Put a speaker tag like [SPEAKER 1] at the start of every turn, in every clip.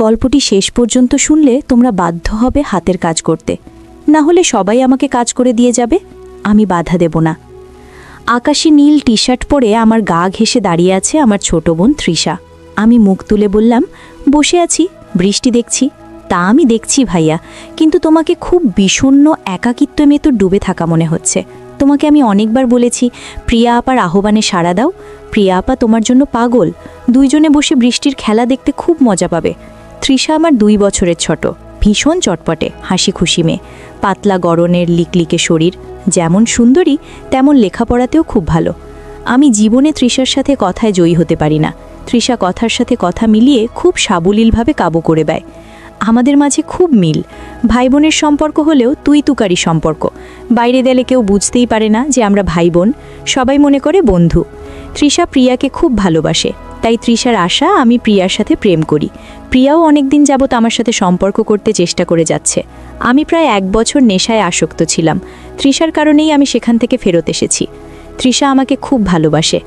[SPEAKER 1] গল্পটি শেষ পর্যন্ত শুনলে তোমরা বাধ্য হবে হাতের কাজ করতে, না হলে সবাই আমাকে কাজ করে দিয়ে যাবে। আমি বাধা দেব না। আকাশি নীল টি শার্ট পরে আমার গা ঘেঁষে দাঁড়িয়ে আছে আমার ছোট বোন তৃষা। আমি মুখ তুলে বললাম, বসে আছি, বৃষ্টি দেখছি। তা আমি দেখছি ভাইয়া, কিন্তু তোমাকে খুব বিষণ্ণ একাকিত্ব মেয়ে তো ডুবে থাকা মনে হচ্ছে। তোমাকে আমি অনেকবার বলেছি প্রিয়া আপার আহ্বানে সাড়া দাও। প্রিয়া আপা তোমার জন্য পাগল। দুইজনে বসে বৃষ্টির খেলা দেখতে খুব মজা পাবে। তৃষা আমার 2 বছরের ছোট, ভীষণ চটপটে, হাসি খুশি মেয়ে, পাতলা গড়নের লিকলিকে শরীর, যেমন সুন্দরী তেমন লেখাপড়াতেও খুব ভালো। আমি জীবনে তৃষার সাথে কথায় জয়ী হতে পারি না। তৃষা কথার সাথে কথা মিলিয়ে খুব সাবলীলভাবে কাবু করে দেয়। আমাদের মাঝে খুব মিল, ভাই বোনের সম্পর্ক হলেও তুই তুকারি সম্পর্ক। বাইরে দিলে কেউ বুঝতেই পারে না যে আমরা ভাই বোন, সবাই মনে করে বন্ধু। তৃষা প্রিয়াকে খুব ভালোবাসে, তাই তৃষার আশা আমি প্রিয়ার সাথে প্রেম করি। প্রিয়াও অনেক দিন যাবত আমার সাথে সম্পর্ক করতে চেষ্টা করে যাচ্ছে। আমি প্রায় 1 বছর নেশায় আসক্ত ছিলাম। তৃষার কারণেই আমি সেখান থেকে ফেরত এসেছি। তৃষা আমাকে খুব ভালোবাসে।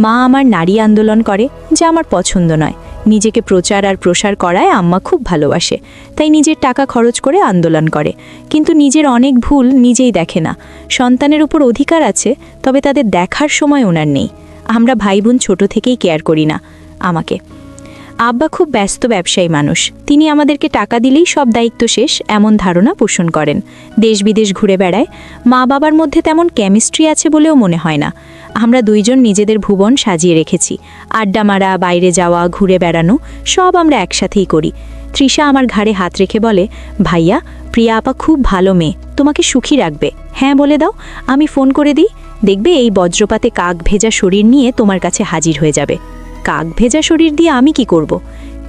[SPEAKER 1] মা আমার নারী আন্দোলন করে, যা আমার পছন্দ নয়। নিজেকে প্রচার আর প্রসার করায় আম্মা খুব ভালোবাসে, তাই নিজের টাকা খরচ করে আন্দোলন করে, কিন্তু নিজের অনেক ভুল নিজেই দেখে না। সন্তানের উপর অধিকার আছে, তবে তাদের দেখার সময় ওনার নেই। আমরা ভাই বোন ছোট থেকেই কেয়ার করি না আমাকে। আব্বা খুব ব্যস্ত ব্যবসায়ী মানুষ, তিনি আমাদেরকে টাকা দিলেই সব দায়িত্ব শেষ এমন ধারণা পোষণ করেন। দেশ বিদেশ ঘুরে বেড়ায়। মা বাবার মধ্যে তেমন কেমিস্ট্রি আছে বলেও মনে হয় না। আমরা দুইজন নিজেদের ভুবন সাজিয়ে রেখেছি। আড্ডা মারা, বাইরে যাওয়া, ঘুরে বেড়ানো সব আমরা একসাথেই করি। তৃষা আমার ঘাড়ে হাত রেখে বলে, ভাইয়া, প্রিয়া আপা খুব ভালো মেয়ে, তোমাকে সুখী রাখবে। হ্যাঁ বলে দাও, আমি ফোন করে দিই। দেখবে এই বজ্রপাতে কাক ভেজা শরীর নিয়ে তোমার কাছে হাজির হয়ে যাবে। কাক ভেজা শরীর দিয়ে আমি কি করব?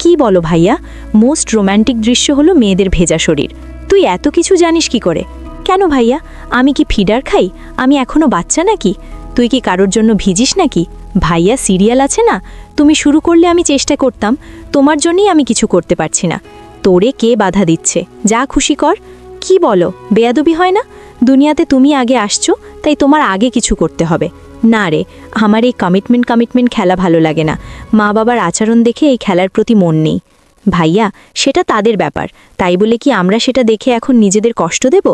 [SPEAKER 1] কি বলো ভাইয়া? মোস্ট রোম্যান্টিক দৃশ্য হলো মেয়েদের ভেজা শরীর। তুই এত কিছু জানিস কি করে? কেন ভাইয়া, আমি কি ফিডার খাই? আমি এখনো বাচ্চা নাকি? তুই কি কারোর জন্য ভিজিস নাকি? ভাইয়া, সিরিয়াল আছে না, তুমি শুরু করলে আমি চেষ্টা করতাম। তোমার জন্যই আমি কিছু করতে পারছি না। তোরে কে বাধা দিচ্ছে? যা খুশি কর। কি বলো, বেয়াদবি হয় না? দুনিয়াতে তুমি আগে আসছো, তাই তোমার আগে কিছু করতে হবে। না রে, আমার এই কমিটমেন্ট খেলা ভালো লাগে না। মা বাবার আচরণ দেখে এই খেলার প্রতি মন নেই। ভাইয়া, সেটা তাদের ব্যাপার, তাই বলে কি আমরা সেটা দেখে এখন নিজেদের কষ্ট দেব?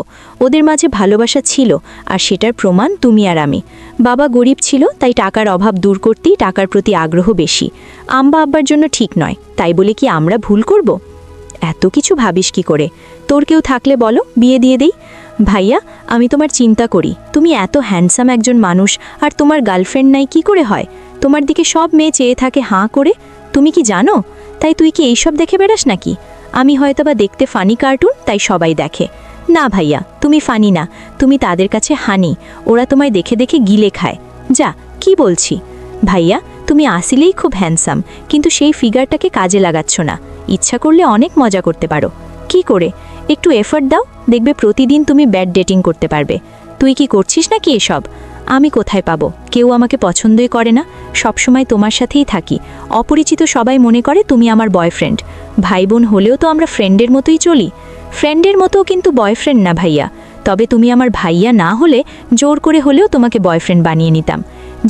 [SPEAKER 1] ওদের মাঝে ভালোবাসা ছিল, আর সেটার প্রমাণ তুমি আর আমি। বাবা গরিব ছিল, তাই টাকার অভাব দূর করতেই টাকার প্রতি আগ্রহ বেশি। আম্বা আব্বার জন্য ঠিক নয়, তাই বলে কি আমরা ভুল করব? এত কিছু ভাবিস কি করে? তোর কেউ থাকলে বলো, বিয়ে দিয়ে দেই। ভাইয়া, আমি তোমার চিন্তা করি। তুমি এত হ্যান্ডসাম একজন মানুষ, আর তোমার গার্লফ্রেন্ড নাই কি করে হয়? তোমার দিকে সব মেয়ে চেয়ে থাকে হাঁ করে। তুমি কি জানো? তাই তুই কি এইসব দেখে বেড়াস নাকি? আমি হয়তোবা দেখতে ফানি কার্টুন, তাই সবাই দেখে। না ভাইয়া, তুমি ফানি না, তুমি তাদের কাছে হানি। ওরা তোমায় দেখে দেখে গিলে খায়। যা, কি বলছি? ভাইয়া, তুমি আসলেই খুব হ্যান্ডসাম, কিন্তু সেই ফিগারটাকে কাজে লাগাচ্ছ না। ইচ্ছা করলে অনেক মজা করতে পারো। কি করে? একটু এফর্ট দাও, দেখবে প্রতিদিন তুমি ব্যাড ডেটিং করতে পারবে। তুই কি করছিস নাকি এসব? আমি কোথায় পাবো? কেউ আমাকে পছন্দই করে না। সবসময় তোমার সাথেই থাকি। অপরিচিত সবাই মনে করে তুমি আমার বয়ফ্রেন্ড। ভাই বোন হলেও তো আমরা ফ্রেন্ডের মতোই চলি। ফ্রেন্ডের মতো, কিন্তু বয়ফ্রেন্ড না ভাইয়া। তবে তুমি আমার ভাইয়া না হলে জোর করে হলেও তোমাকে বয়ফ্রেন্ড বানিয়ে নিতাম।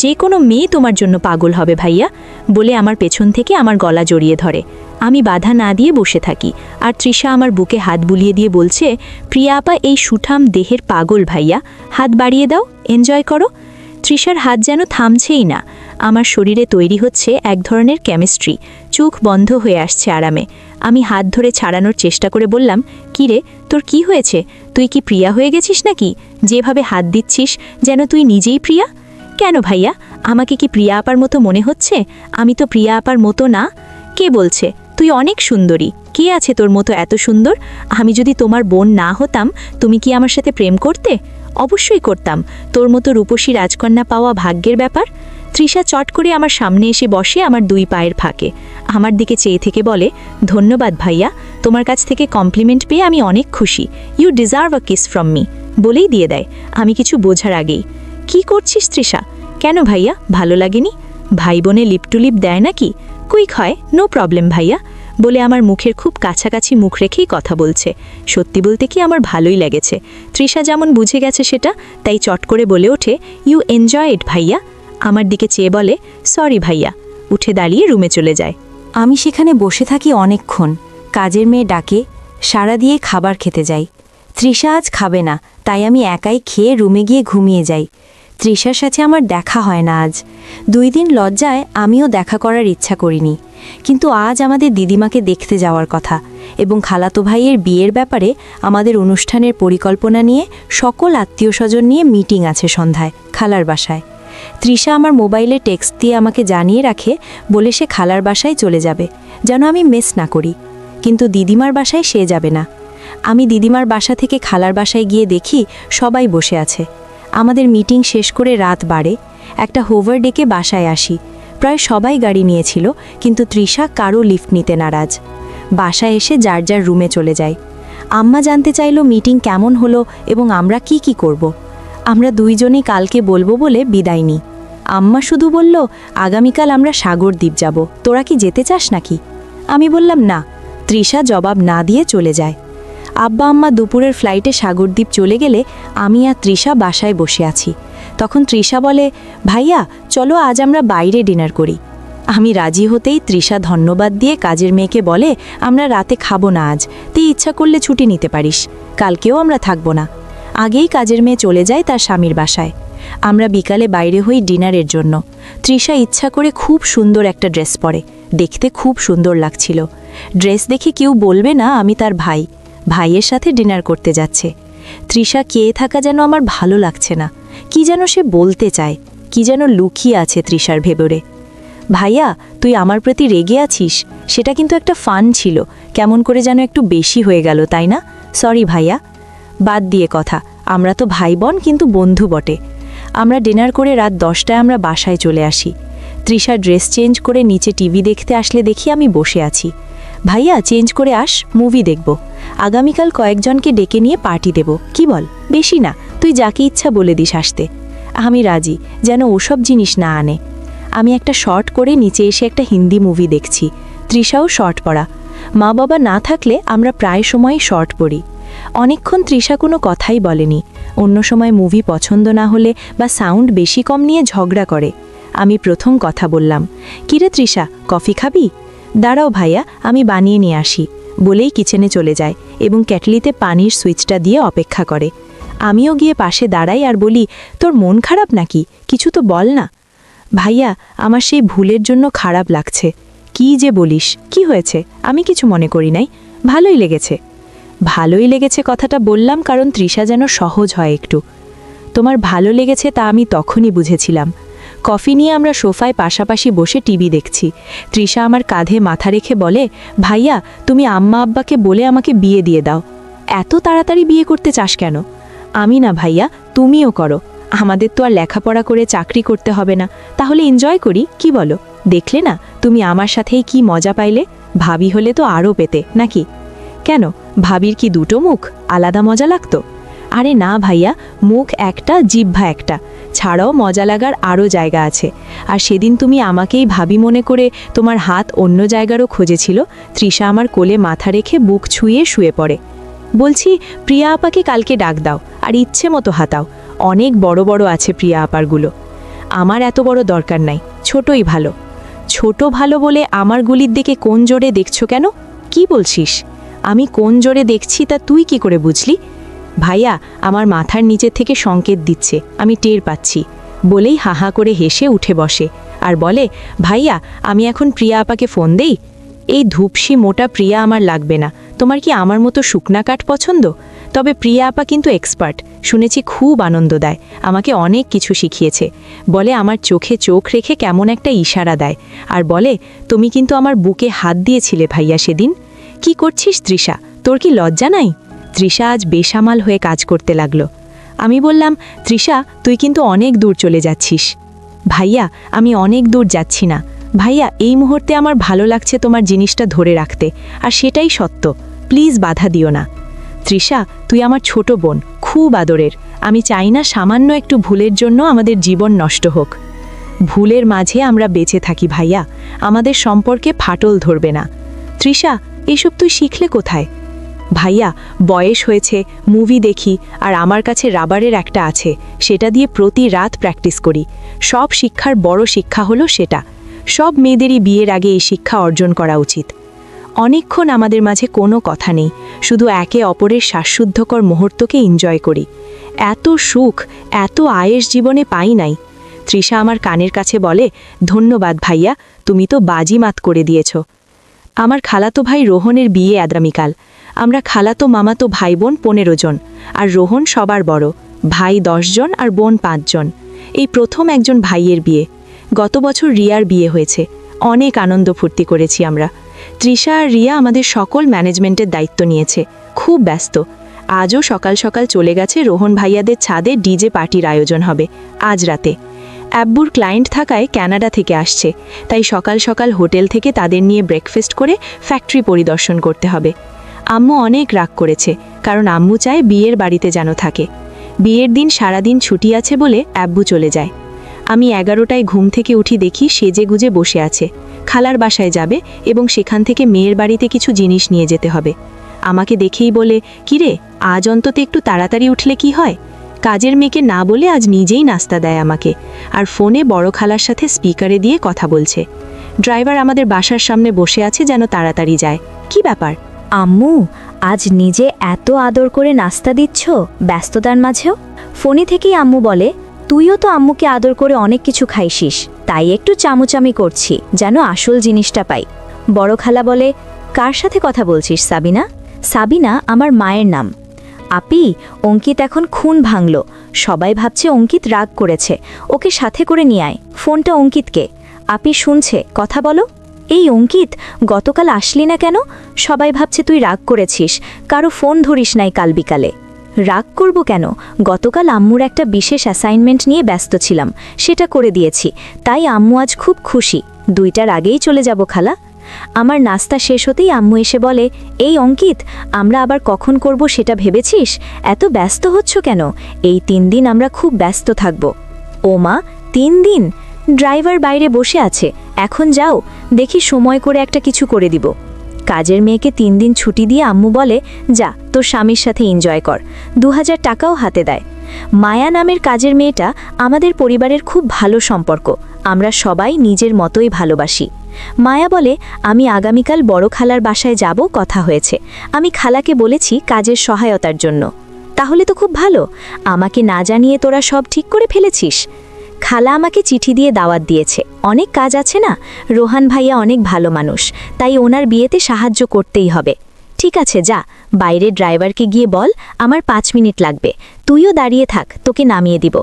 [SPEAKER 1] যে কোনো মেয়ে তোমার জন্য পাগল হবে ভাইয়া, বলে আমার পেছন থেকে আমার গলা জড়িয়ে ধরে। আমি বাধা না দিয়ে বসে থাকি, আর তৃষা আমার বুকে হাত বুলিয়ে দিয়ে বলছে, প্রিয়া আপা এই সুঠাম দেহের পাগল ভাইয়া, হাত বাড়িয়ে দাও, এনজয় করো। তৃষার হাত যেন থামছেই না। আমার শরীরে তৈরি হচ্ছে এক ধরনের কেমিস্ট্রি। চোখ বন্ধ হয়ে আসছে আরামে। আমি হাত ধরে ছাড়ানোর চেষ্টা করে বললাম, কি রে, তোর কি হয়েছে? তুই কি প্রিয়া হয়ে গেছিস নাকি? যেভাবে হাত দিচ্ছিস যেন তুই নিজেই প্রিয়া। কেন ভাইয়া, আমাকে কি প্রিয়া আপার মতো মনে হচ্ছে? আমি তো প্রিয়া আপার মতো না। কে বলছে? তুই অনেক সুন্দরী। কে আছে তোর মতো এত সুন্দর? আমি যদি তোমার বোন না হতাম, তুমি কি আমার সাথে প্রেম করতে? অবশ্যই করতাম। তোর মতো রূপসী রাজকন্যা পাওয়া ভাগ্যের ব্যাপার। তৃষা চট করে আমার সামনে এসে বসে আমার 2 পায়ের ফাঁকে। আমার দিকে চেয়ে থেকে বলে, ধন্যবাদ ভাইয়া, তোমার কাছ থেকে কমপ্লিমেন্ট পেয়ে আমি অনেক খুশি। You deserve a kiss from me, বলেই দিয়ে দেয় আমি কিছু বোঝার আগেই। কি করছিস তৃষা? কেন ভাইয়া, ভালো লাগেনি? ভাই বোনে লিপ টু লিপ দেয় নাকি? কুইক হয়, নো প্রবলেম ভাইয়া, বলে আমার মুখের খুব কাছাকাছি মুখ রেখেই কথা বলছে। সত্যি বলতে কি আমার ভালোই লেগেছে। তৃষা যেমন বুঝে গেছে সেটা, তাই চট করে বলে ওঠে, ইউ এনজয় ইট ভাইয়া। আমার দিকে চেয়ে বলে, সরি ভাইয়া, উঠে দাঁড়িয়ে রুমে চলে যায়। আমি সেখানে বসে থাকি অনেকক্ষণ। কাজের মেয়ে ডাকে, সাড়া দিয়ে খাবার খেতে যাই। তৃষা আজ খাবে না, তাই আমি একাই খেয়ে রুমে গিয়ে ঘুমিয়ে যাই। তৃষার সাথে আমার দেখা হয় না আজ। 2 দিন লজ্জায় আমিও দেখা করার ইচ্ছা করিনি। কিন্তু আজ আমাদের দিদিমাকে দেখতে যাওয়ার কথা, এবং খালাতো ভাইয়ের বিয়ের ব্যাপারে আমাদের অনুষ্ঠানের পরিকল্পনা নিয়ে সকল আত্মীয়স্বজন নিয়ে মিটিং আছে সন্ধ্যায় খালার বাসায়। তৃষা আমার মোবাইলে টেক্সট দিয়ে আমাকে জানিয়ে রাখে, বলে সে খালার বাসায় চলে যাবে, যেন আমি মিস না করি। কিন্তু দিদিমার বাসায় সে যাবে না। আমি দিদিমার বাসা থেকে খালার বাসায় গিয়ে দেখি সবাই বসে আছে। আমাদের মিটিং শেষ করে রাত বাড়ে। একটা হোভার ডেকে বাসায় আসি। প্রায় সবাই গাড়ি নিয়েছিল, কিন্তু তৃষা কারো লিফট নিতে নারাজ। বাসায় এসে যার যার রুমে চলে যায়। আম্মা জানতে চাইল মিটিং কেমন হলো এবং আমরা কি করব। আমরা 2 জনই কালকে বলবো বলে বিদায় নিই। আম্মা শুধু বলল, আগামীকাল আমরা সাগরদ্বীপ যাব, তোরা কি যেতে চাস নাকি? আমি বললাম না। তৃষা জবাব না দিয়ে চলে যায়। আব্বা আম্মা দুপুরের ফ্লাইটে সাগরদ্বীপ চলে গেলে আমি আর তৃষা বাসায় বসে আছি। তখন তৃষা বলে, ভাইয়া চলো আজ আমরা বাইরে ডিনার করি। আমি রাজি হতেই তৃষা ধন্যবাদ দিয়ে কাজের মেয়েকে বলে, আমরা রাতে খাবো না আজ, তুই ইচ্ছা করলে ছুটি নিতে পারিস, কালকেও আমরা থাকবো না। আগেই কাজের মেয়ে চলে যায় তার স্বামীর বাসায়। আমরা বিকালে বাইরে হই ডিনারের জন্য। তৃষা ইচ্ছা করে খুব সুন্দর একটা ড্রেস পরে, দেখতে খুব সুন্দর লাগছিল। ড্রেস দেখে কেউ বলবে না আমি তার ভাই, ভাইয়ের সাথে ডিনার করতে যাচ্ছে। তৃষা কেয়ে থাকা যেন আমার ভালো লাগছে না। কি যেন সে বলতে চায়, কি যেন লুকিয়ে আছে তৃষার ভেতরে। ভাইয়া তুই আমার প্রতি রেগে আছিস, সেটা কিন্তু একটা ফান ছিল, কেমন করে যেন একটু বেশি হয়ে গেল, তাই না? সরি ভাইয়া। বাদ দিয়ে কথা, আমরা তো ভাই বোন কিন্তু বন্ধু বটে। আমরা ডিনার করে রাত 10টায় আমরা বাসায় চলে আসি। তৃষা ড্রেস চেঞ্জ করে নিচে টিভি দেখতে আসলে দেখি আমি বসে আছি। ভাইয়া চেঞ্জ করে আস, মুভি দেখব। আগামীকাল কয়েকজনকে ডেকে নিয়ে পার্টি দেব, কি বল? বেশি না, তুই যাকে ইচ্ছা বলে দিস আসতে। আমি রাজি, যেন ওসব জিনিস না আনে। আমি একটা শর্ট করে নিচে এসে একটা হিন্দি মুভি দেখছি। তৃষাও শর্ট পরা। মা বাবা না থাকলে আমরা প্রায় সময়ই শর্ট পরি। অনেকক্ষণ তৃষা কোনো কথাই বলেনি। অন্য সময় মুভি পছন্দ না হলে বা সাউন্ড বেশি কম নিয়ে ঝগড়া করে। আমি প্রথম কথা বললাম, কিরে তৃষা, কফি খাবি? দাঁড়াও ভাইয়া, আমি বানিয়ে নিয়ে আসি, বলেই কিচেনে চলে যায় এবং ক্যাটলিতে পানির সুইচটা দিয়ে অপেক্ষা করে। আমিও গিয়ে পাশে দাঁড়াই আর বলি, তোর মন খারাপ নাকি? কিছু তো বল না। ভাইয়া আমার সেই ভুলের জন্য খারাপ লাগছে। কি যে বলিস, কি হয়েছে? আমি কিছু মনে করি নাই, ভালোই লেগেছে। ভালোই লেগেছে কথাটা বললাম কারণ তৃষা যেন সহজ হয় একটু। তোমার ভালো লেগেছে তা আমি তখনই বুঝেছিলাম। কফি নিয়ে আমরা সোফায় পাশাপাশি বসে টিভি দেখছি। তৃষা আমার কাঁধে মাথা রেখে বলে, ভাইয়া তুমি আম্মা আব্বাকে বলে আমাকে বিয়ে দিয়ে দাও। এত তাড়াতাড়ি বিয়ে করতে চাস কেন? আমি না ভাইয়া, তুমিও করো। আমাদের তো আর লেখাপড়া করে চাকরি করতে হবে না, তাহলে এনজয় করি, কি বলো? দেখলে না তুমি আমার সাথেই কি মজা পাইলে, ভাবি হলে তো আরও পেতে নাকি? কেন, ভাবির কি দুটো মুখ, আলাদা মজা লাগতো? আরে না ভাইয়া, মুখ একটা, জিহ্বা একটা, ছাড়াও মজা লাগার আরও জায়গা আছে। আর সেদিন তুমি আমাকেই ভাবি মনে করে তোমার হাত অন্য জায়গারও খোঁজেছিল। তৃষা আমার কোলে মাথা রেখে বুক ছুঁয়ে শুয়ে পড়ে। বলছি, প্রিয়া আপাকে কালকে ডাক দাও আর ইচ্ছে মতো হাতাও, অনেক বড় বড় আছে প্রিয়া আপারগুলো। আমার এত বড় দরকার নাই, ছোটই ভালো। ছোট ভালো বলে আমার গুলির দিকে কোন জোরে দেখছো কেন? কি বলছিস? আমি কোন জোরে দেখছি তা তুই কি করে বুঝলি? ভাইয়া আমার মাথার নিচে থেকে সংকেত দিচ্ছে, আমি টের পাচ্ছি, বলেই হাহা করে হেসে উঠে বসে আর বলে, ভাইয়া আমি এখন প্রিয়া আপাকে ফোন দেই? এই ধূপসি মোটা প্রিয়া আমার লাগবে না। তোমার কি আমার মতো শুকনা কাঠ পছন্দ? তবে প্রিয়া আপা কিন্তু এক্সপার্ট, শুনেছি খুব আনন্দ দেয়, আমাকে অনেক কিছু শিখিয়েছে। বলে আমার চোখে চোখ রেখে কেমন একটা ইশারা দেয় আর বলে, তুমি কিন্তু আমার বুকে হাত দিয়েছিলে ভাইয়া সেদিন। কি করছিস তৃষা, তোর কি লজ্জা নাই? তৃষা আজ বেসামাল হয়ে কাজ করতে লাগলো। আমি বললাম, তৃষা তুই কিন্তু অনেক দূর চলে যাচ্ছিস। ভাইয়া আমি অনেক দূর যাচ্ছি না ভাইয়া, এই মুহূর্তে আমার ভালো লাগছে তোমার জিনিসটা ধরে রাখতে, আর সেটাই সত্য, প্লিজ বাধা দিও না। তৃষা তুই আমার ছোট বোন, খুব আদরের, আমি চাই না সামান্য একটু ভুলের জন্য আমাদের জীবন নষ্ট হোক। ভুলের মাঝে আমরা বেঁচে থাকি ভাইয়া, আমাদের সম্পর্কে ফাটল ধরবে না। তৃষা এসব তুই শিখলে কোথায়? ভাইয়া বয়স হয়েছে, মুভি দেখি, আর আমার কাছে রাবারের একটা আছে, সেটা দিয়ে প্রতি রাত প্র্যাকটিস করি। সব শিক্ষার বড় শিক্ষা হলো সেটা। সব মেয়েদেরই বিয়ের আগে এই শিক্ষা অর্জন করা উচিত। অনেকক্ষণ আমাদের মাঝে কোনো কথা নেই, শুধু একে অপরের শ্বাসরুদ্ধকর মুহূর্তকে এনজয় করি। এত সুখ, এত আয়েশ জীবনে পাই নাই। তৃষা আমার কানের কাছে বলে, ধন্যবাদ ভাইয়া, তুমি তো বাজিমাত করে দিয়েছ। আমার খালাতো ভাই রোহনের বিয়ে আগামীকাল। আমরা খালাতো মামাতো ভাই বোন 15 জন, আর রোহন সবার বড়। ভাই 10 জন আর বোন 5 জন। এই প্রথম একজন ভাইয়ের বিয়ে। গত বছর রিয়ার বিয়ে হয়েছে, অনেক আনন্দ ফুর্তি করেছি আমরা। তৃষা আর রিয়া আমাদের সকল ম্যানেজমেন্টের দায়িত্ব নিয়েছে, খুব ব্যস্ত। আজও সকাল সকাল চলে গেছে রোহন ভাইয়াদের ছাদে ডিজে পার্টির আয়োজন হবে আজ রাতে। অ্যাব্বুর ক্লায়েন্ট থাকায় কানাডা থেকে আসছে, তাই সকাল সকাল হোটেল থেকে তাদের নিয়ে ব্রেকফাস্ট করে ফ্যাক্টরি পরিদর্শন করতে হবে। আম্মু অনেক রাগ করেছে, কারণ আম্মু চায় বিয়ের বাড়িতে যেন থাকে। বিয়ের দিন সারাদিন ছুটি আছে বলে অ্যাব্বু চলে যায়। আমি 11টায় ঘুম থেকে উঠি, দেখি সেজে গুজে বসে আছে। খালার বাসায় যাবে এবং সেখান থেকে মেয়ের বাড়িতে কিছু জিনিস নিয়ে যেতে হবে। আমাকে দেখেই বলে, কিরে, আজ অন্তত একটু তাড়াতাড়ি উঠলে কি হয়? কাজের মেয়েকে না বলে আজ নিজেই নাস্তা দেয় আমাকে, আর ফোনে বড় খালার সাথে স্পিকারে দিয়ে কথা বলছে। ড্রাইভার আমাদের বাসার সামনে বসে আছে, যেন তাড়াতাড়ি যায়। কি ব্যাপার?
[SPEAKER 2] আম্মু, আজ নিজে এত আদর করে নাস্তা দিচ্ছ ব্যস্ততার মাঝেও? ফোনে থেকেই আম্মু বলে, তুইও তো আম্মুকে আদর করে অনেক কিছু খাইছিস, তাই একটু চামুচামি করছি, যেন আসল জিনিসটা পাই। বড় খালা বলে, কার সাথে কথা বলছিস সাবিনা? সাবিনা আমার মায়ের নাম। আপি, অঙ্কিত এখন খুন ভাঙল। সবাই ভাবছে অঙ্কিত রাগ করেছে, ওকে সাথে করে নিয়ে আয়। ফোনটা অঙ্কিতকে। আপি শুনছে, কথা বলো। এই অঙ্কিত, গতকাল আসলি না কেন? সবাই ভাবছে তুই রাগ করেছিস, কারো ফোন ধরিস নাই কাল বিকালে। রাগ করব কেন? গতকাল আম্মুর একটা বিশেষ অ্যাসাইনমেন্ট নিয়ে ব্যস্ত ছিলাম, সেটা করে দিয়েছি, তাই আম্মু আজ খুব খুশি। 2টার আগেই চলে যাব খালা। আমার নাস্তা শেষ হতেই আম্মু এসে বলে, এই অঙ্কিত, আমরা আবার কখন করব সেটা ভেবেছিস? এত ব্যস্ত হচ্ছ কেন? এই 3 দিন আমরা খুব ব্যস্ত থাকব। ও মা, 3 দিন? ড্রাইভার বাইরে বসে আছে, এখন যাও, দেখি সময় করে একটা কিছু করে দিব। কাজের মেয়েকে 3 দিন ছুটি দিয়ে আম্মু বলে, যা তোর স্বামীর সাথে এনজয় কর। 2000 টাকাও হাতে দেয়। মায়া নামের কাজের মেয়েটা আমাদের পরিবারের খুব ভালো সম্পর্ক, আমরা সবাই নিজের মতোই ভালোবাসি। মায়া বলে, আমি আগামীকাল বড় খালার বাসায় যাব, কথা হয়েছে। আমি খালাকে বলেছি কাজের সহায়তার জন্য। তাহলে তো খুব ভালো, আমাকে না জানিয়ে তোরা সব ঠিক করে ফেলেছিস। খালা আমাকে চিঠি দিয়ে দাওয়াত দিয়েছে, অনেক কাজ আছে না। রোহান ভাইয়া অনেক ভালো মানুষ, তাই ওনার বিয়েতে সাহায্য করতেই হবে। ঠিক আছে, যা, বাইরে ড্রাইভারকে গিয়ে বল আমার 5 মিনিট লাগবে, তুইও দাঁড়িয়ে থাক, তোকে নামিয়ে দিব।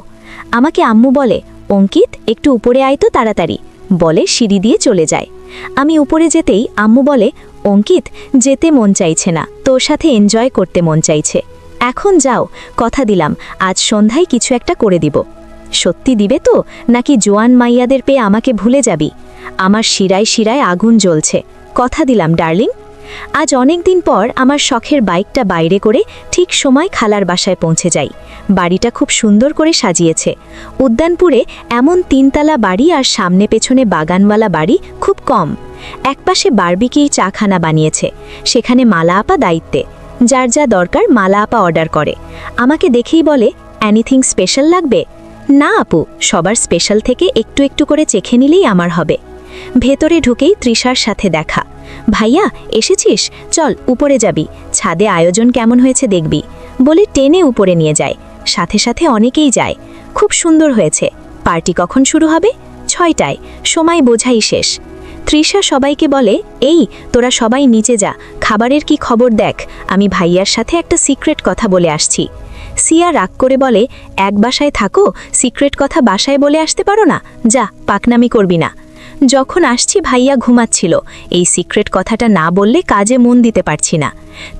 [SPEAKER 2] আমাকে আম্মু বলে, অঙ্কিত, একটু উপরে আয় তো তাড়াতাড়ি, বলে সিঁড়ি দিয়ে চলে যায়। আমি উপরে যেতেই আম্মু বলে, অঙ্কিত, যেতে মন চাইছে না, তোর সাথে এনজয় করতে মন চাইছে। এখন যাও, কথা দিলাম আজ সন্ধ্যায় কিছু একটা করে দিব। সত্যি দিবে তো, নাকি জোয়ান মাইয়াদের পেয়ে আমাকে ভুলে যাবি? আমার শিরায় শিরায় আগুন জ্বলছে, কথা দিলাম ডার্লিং। আজ অনেক দিন পর আমার শখের বাইকটা বাইরে করে ঠিক সময় খালার বাসায় পৌঁছে যাই। বাড়িটা খুব সুন্দর করে সাজিয়েছে। উদ্যানপুরে এমন 3 তলা বাড়ি আর সামনে পেছনে বাগানওয়ালা বাড়ি খুব কম। একপাশে বারবিকিউ চাখানা বানিয়েছে, সেখানে মালা আপা দায়িত্বে। যার যা দরকার মালা আপা অর্ডার করে। আমাকে দেখেই বলে, এনিথিং স্পেশাল লাগবে? না আপু, সবার স্পেশাল থেকে একটু একটু করে চেখে নিলেই আমার হবে। ভেতরে ঢুকেই তৃষার সাথে দেখা। ভাইয়া এসেছিস, চল উপরে যাবি, ছাদে আয়োজন কেমন হয়েছে দেখবি, বলে টেনে উপরে নিয়ে যায়। সাথে সাথে অনেকেই যায়। খুব সুন্দর হয়েছে। পার্টি কখন শুরু হবে? 6টায়, সময় বোঝাই শেষ। তৃষা সবাইকে বলে, এই তোরা সবাই নিচে যা, খাবারের কি খবর দেখ, আমি ভাইয়ার সাথে একটা সিক্রেট কথা বলে আসছি। সিয়া রাগ করে বলে, এক বাসায় থাকো, সিক্রেট কথা বাসায় বলে আসতে পারো না? যা, পাকনামি করবি না। যখন আসছি ভাইয়া ঘুমাচ্ছিল, এই সিক্রেট কথাটা না বললে কাজে মন দিতে পারছি না।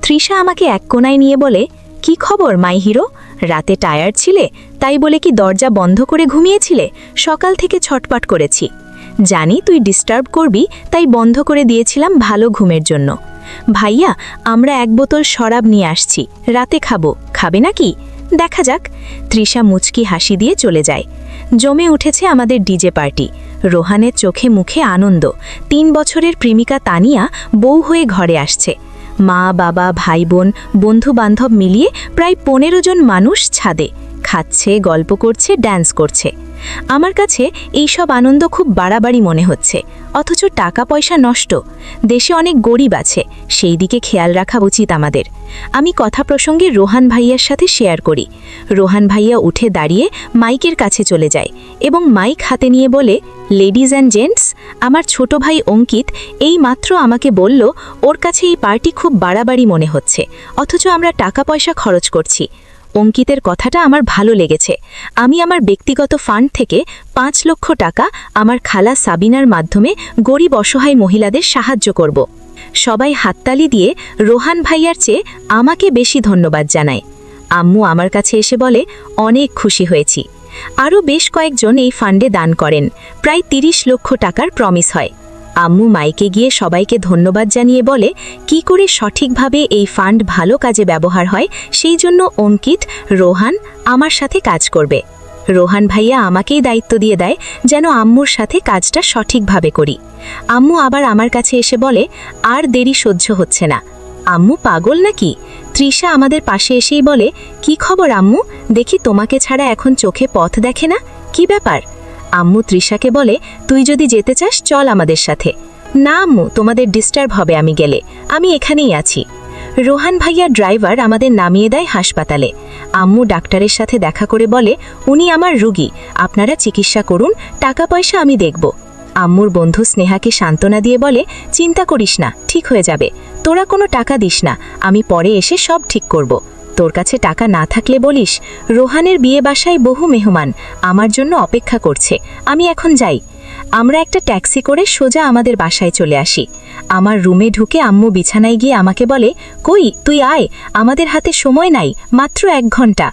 [SPEAKER 2] তৃষা আমাকে এক কোণায় নিয়ে বলে, কি খবর মাই হিরো, রাতে টায়ার্ড ছিলে, তাই বলে কি দরজা বন্ধ করে ঘুমিয়েছিলে? সকাল থেকে ছটপট করেছি, জানি তুই ডিস্টার্ব করবি, তাই বন্ধ করে দিয়েছিলাম ভালো ঘুমের জন্য। ভাইয়া, আমরা 1 বোতল শরাব নিয়ে আসছি, রাতে খাবো, খাবে নাকি? দেখা যাক। তৃষা মুচকি হাসি দিয়ে চলে যায়। জমে উঠেছে আমাদের ডিজে পার্টি। রোহানের চোখে মুখে আনন্দ। 3 বছরের প্রেমিকা তানিয়া বউ হয়ে ঘরে আসছে। মা বাবা ভাই বোন বন্ধু বান্ধব মিলিয়ে প্রায় 15 জন মানুষ ছাদে খাচ্ছে, গল্প করছে, ড্যান্স করছে।
[SPEAKER 1] আমার কাছে এই সব আনন্দ খুব বাড়াবাড়ি মনে হচ্ছে, অথচ টাকা পয়সা নষ্ট। দেশে অনেক গরিব আছে, সেই দিকে খেয়াল রাখা উচিত আমাদের। আমি কথা প্রসঙ্গে রোহান ভাইয়ার সাথে শেয়ার করি। রোহান ভাইয়া উঠে দাঁড়িয়ে মাইকের কাছে চলে যায় এবং মাইক হাতে নিয়ে বলে, লেডিজ অ্যান্ড জেন্টস, আমার ছোট ভাই অঙ্কিত এই মাত্র আমাকে বলল ওর কাছে এই পার্টি খুব বাড়াবাড়ি মনে হচ্ছে, অথচ আমরা টাকা পয়সা খরচ করছি। অঙ্কিতের কথাটা আমার ভালো লেগেছে। আমি আমার ব্যক্তিগত ফান্ড থেকে 5 লক্ষ টাকা আমার খালা সাবিনার মাধ্যমে গরিব অসহায় মহিলাদের সাহায্য করব। সবাই হাততালি দিয়ে রোহান ভাইয়ার চেয়ে আমাকে বেশি ধন্যবাদ জানায়। আম্মু আমার কাছে এসে বলে, অনেক খুশি হয়েছি। আরও বেশ কয়েকজন এই ফান্ডে দান করেন। প্রায় 30 লক্ষ টাকার প্রমিস হয়। আম্মু মাইকে গিয়ে সবাইকে ধন্যবাদ জানিয়ে বলে, কি করে সঠিকভাবে এই ফান্ড ভালো কাজে ব্যবহার হয় সেই জন্য অঙ্কিত, রোহান আমার সাথে কাজ করবে। রোহান ভাইয়া আমাকেই দায়িত্ব দিয়ে দেয় যেন আম্মুর সাথে কাজটা সঠিকভাবে করি। আম্মু আবার আমার কাছে এসে বলে, আর দেরি সহ্য হচ্ছে না। আম্মু পাগল নাকি? তৃষা আমাদের পাশে এসেই বলে, কি খবর আম্মু, দেখি তোমাকে ছাড়া এখন চোখে পথ দেখে না, কি ব্যাপার? আম্মু তৃষাকে বলে, তুই যদি যেতে চাস চল আমাদের সাথে। না আম্মু, তোমাদের ডিস্টার্ব হবে আমি গেলে, আমি এখানেই আছি। রোহান ভাইয়া ড্রাইভার আমাদের নামিয়ে দেয় হাসপাতালে। আম্মু ডাক্তারের সাথে দেখা করে বলে, উনি আমার রুগী, আপনারা চিকিৎসা করুন, টাকা পয়সা আমি দেখব। আম্মুর বন্ধু স্নেহাকে সান্ত্বনা দিয়ে বলে, চিন্তা করিস না, ঠিক হয়ে যাবে, তোরা কোনো টাকা দিস না, আমি পরে এসে সব ঠিক করব। তোর কাছে টাকা না থাকলে বলিস, রোহানের বিয়ে বাসায় বহু মেহমান আমার জন্য অপেক্ষা করছে, আমি এখন যাই। আমরা একটা ট্যাক্সি করে সোজা আমাদের বাসায় চলে আসি। আমার রুমে ঢুকে আম্মু বিছানায় গিয়ে আমাকে বলে, কই তুই আয়, আমাদের হাতে সময় নাই, মাত্র 1 ঘন্টা,